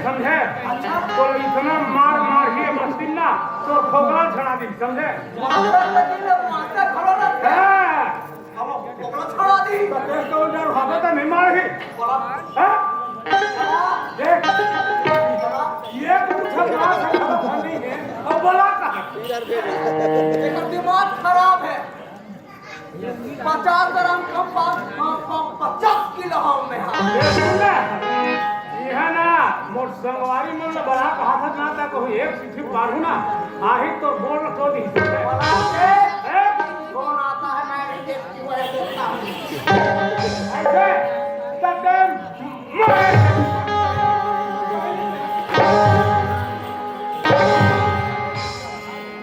समझे तो इतना मार मार के मस्ती ना तो ठोकरा छड़ा दी समझे छड़ा दी तो नहीं मार देख ये अब बोला दिमाग खराब है 50 ग्राम कम 50 किलो में है ना मोर संगवारी मन में बड़ा कहा था ना तक हो एक चिट्ठी पारू ना आही तो बोल तो दी कौन आता है मैं नहीं देखती हुआ देखता हूं ऐसे तब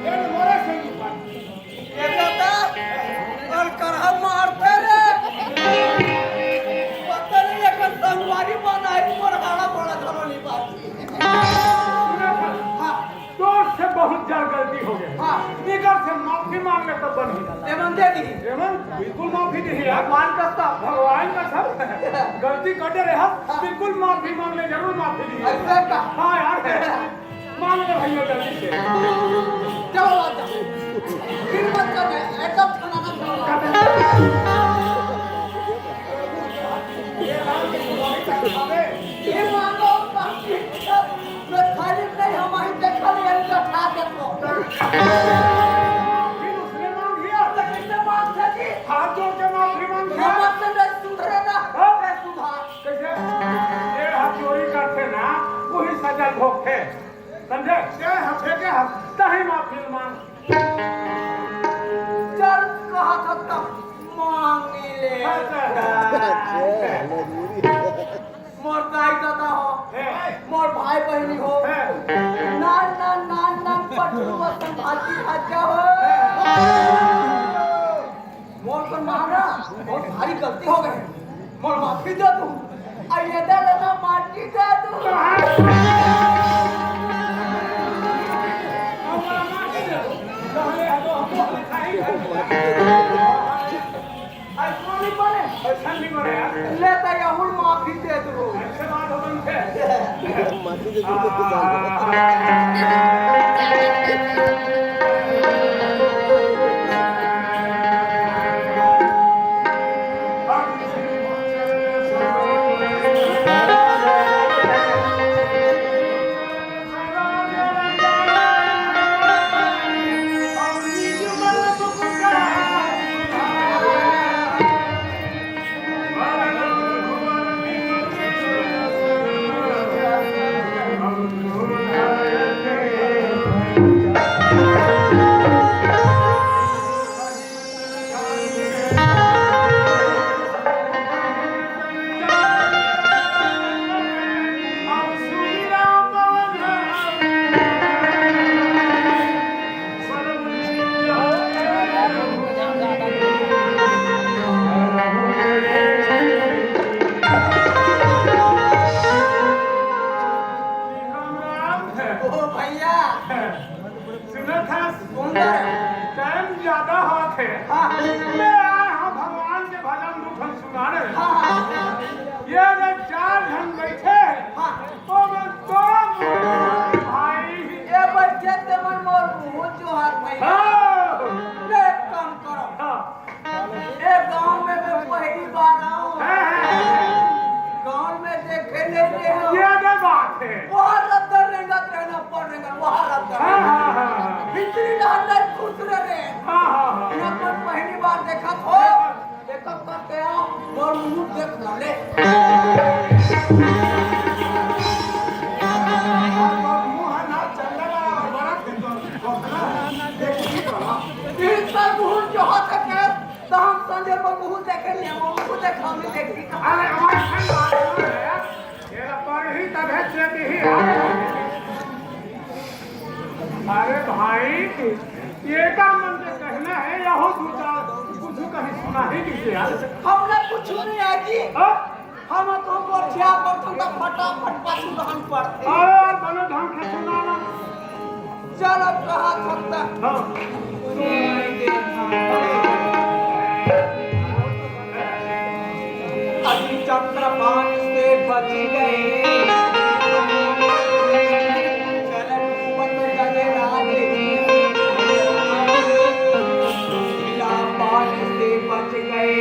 ये मोरे से ये दादा और करहा मारते रे पता नहीं ये संगवारी बना है बहुत जार गलती हो गई हाँ निकर से माफी मांग ले तब बनी एवं दे दी एवं बिल्कुल माफी दी भगवान का सब गलती कर रहे हम बिल्कुल माफी मांग ले जरूर माफी दी हाँ यार मांग ले भैया जल्दी से चलो आ जाओ फिर मत कर एकदम खाना ये मांगो मैं खाली नहीं हमारी देखा नहीं इनका खा देखो फिर उसने मांग दिया तो किसने मांग सकी हाथ जोड़ के माफी मांग दिया मत से सुधरे ना मैं सुधार कैसे ये हाथ चोरी करते ना वही सजा भोगते समझे ये हथे के हफ्ता ही माफी मांग चल कहा था तब मांग ले मोर दाई दादा हो मोर भाई बहनी हो नान नान नान नान पटुआ संभालती खाचा हो मोर को मारा बहुत भारी गलती हो गई मोर माफी दे तू आइए दे लेना माटी दे तू ऐसा नहीं बने यार लेता याहुल माफी दे दो ऐसे बात हो गई है माफी दे दो होत है मैं आया हूँ भगवान के भजन दुखन सुनाने ये जब 4 जन बैठे तो मैं तो भाई ये बैठे ते मन मोर मुंह जो हाथ में एक काम करो ये गांव में मैं पहली बार आऊं गांव में देखे लेते हैं ये बात है वहाँ रद्दर रेंगत रहना पड़ेगा वहाँ रद्दर भीतरी अंदर खुश रहे यहाँ पर पहली बार देखा हो देखा करते आओ और मुंह देख ले जो हाथ है तो हम संजय को मुंह देखे ले वो मुंह देखा हम देखी अरे हमारे तेरा पर ही तब है चेती ही अरे भाई ये का मन से कहना है या हो दूसरा कुछ कहीं सुना ही नहीं यार हमने कुछ नहीं है जी हम तो बोलिया पर तो फटाफट पाछू हम पड़ते अरे बनो ढंग से सुनाना चलो कहा सकता अभी चक्रपाण से बच गए चलन मत गए राजे पान से बच गए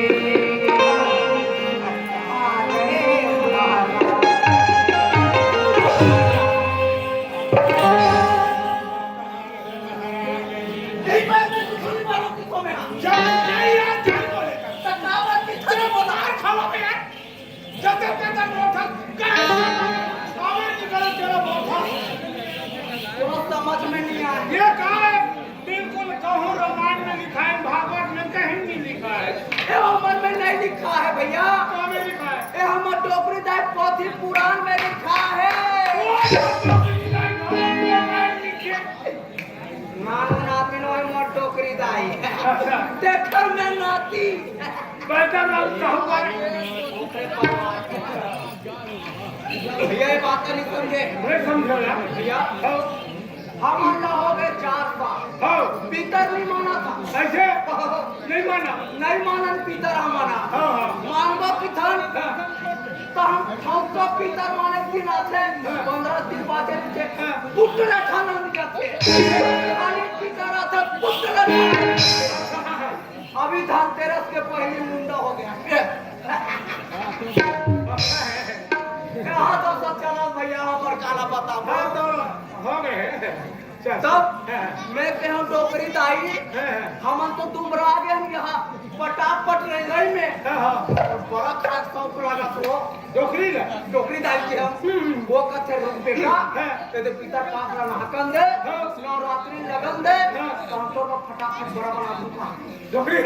समझ में नहीं आया ये कहा है बिल्कुल कहूँ रामायण में लिखा है भागवत में कहीं नहीं लिखा है ये हमर में नहीं लिखा है भैया कहाँ में लिखा है ये हमर डोकरी दाई पोथी पुराण में लिखा है नान नाती नो हमर डोकरी दाई देखल में नाती बेटा ना कहूँगा भैया ये बात नहीं समझे नहीं समझो यार भैया हम अल्लाह हो गए 4 साल पीतर नहीं माना था ऐसे नहीं माना नहीं मानन पीतर हम माना मानवा पिथन तो हम ठौका पीतर माने दिन आते 15 दिन बाद पुत्र खाना निकलते खाली पीतर आता पुत्र अभी धनतेरस के पहले मुंडा हो गया कहाँ तो सब चला भैया हमार काला बता तो हो गए तब मैं कहूँ डोकरी दाई हम तो दुमरा गए हम यहाँ पटापट रही में बड़ा खास शौक लगा तो डोकरी दाई के हम वो कथे रुक बेटा तेरे पिता पास नहाकन दे नवरात्रि लगन दे तो हम तो फटाफट बड़ा बना दूंगा डोकरी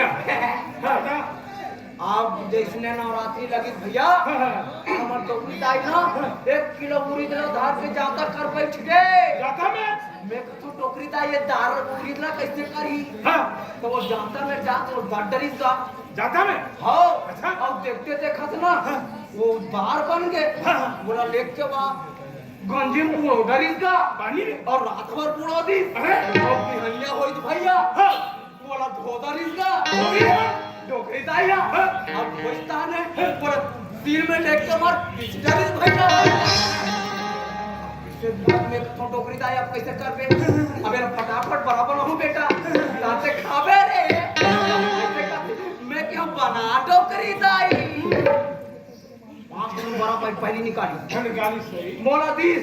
अब जैसने नवरात्रि लगी भैया हमार डोकरी दाई ना 1 किलो उड़ी दिलो धार के जाता कर बैठ गए जाता में मैं तो टोकरी था ये दार खरीदना कैसे करी तो वो जाता में जा तो डरी का जाता में हाँ अब देखते देखत ना वो बार बन गए बोला लेक के बाद गंजी मुँह डरी का पानी और रात भर बुढ़ा दी और बिहनिया होई भैया बोला धोदरी का डोकरी दाइया अब बचता ने पूरा दिल में लेक के मार डरी भैया में तो डोकरी दाई आप कैसे कर बे अबे फटाफट बराबर हो बेटा लाते खावे रे मैं क्यों बना डोकरी दाई 5 दिन बराबर पहली निकाली सही मोला दीस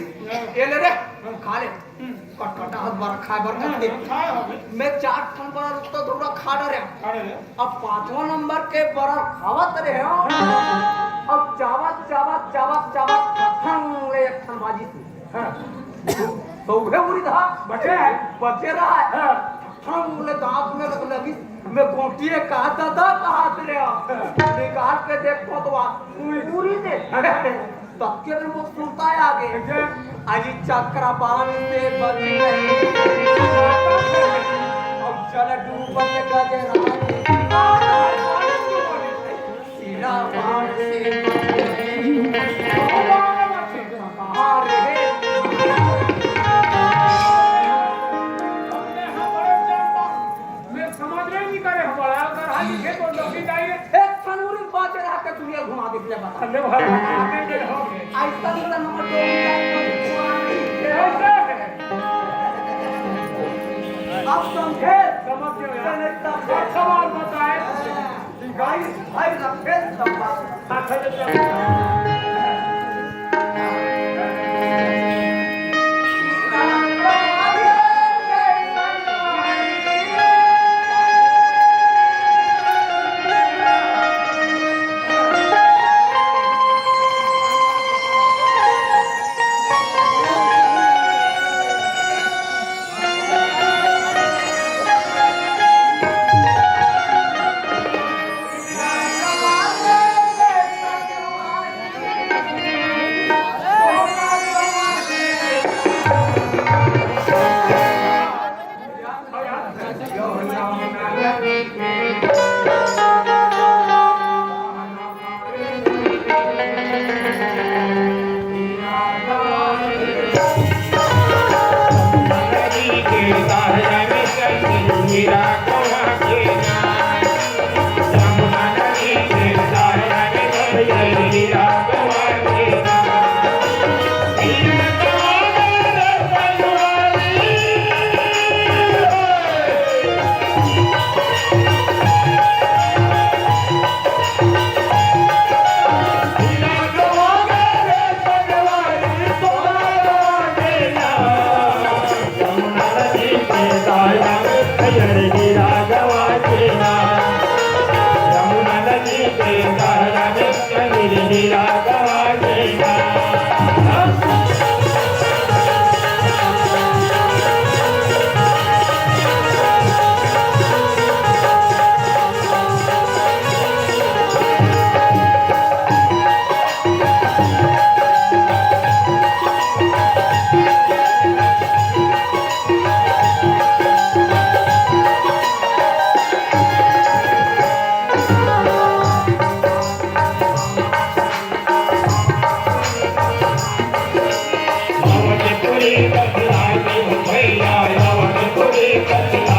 ये ले रे खा ले कटकटा हाथ बार खाए बर करते मैं 4 ठन बड़ा तो थोड़ा खा डरे अब 5वां नंबर के बड़ा खावत रहे हो अब चावत हंग ले एक ठन बाजी तो उठे पूरी था बचे रहा है हम बोले दांत में लगी मैं गोटिए काटा था हाथ रे निकाल के देखो तो पूरी दे तक्के में वो सुनता है आगे अजी चक्रपाण से बच गए अब चल डूबत गजे सीधा बाण से ये तो लगी जाइए एक फनूरी बात रहा के तू ये घुमा दिखले बता अल्ले भाई आगे के हो गए ऐसा तो नंबर 2 अब समझे समझ गए चल यार एकदम अच्छा बात बताए गाइस भाई रखे सब बात हाथ में चल Puri,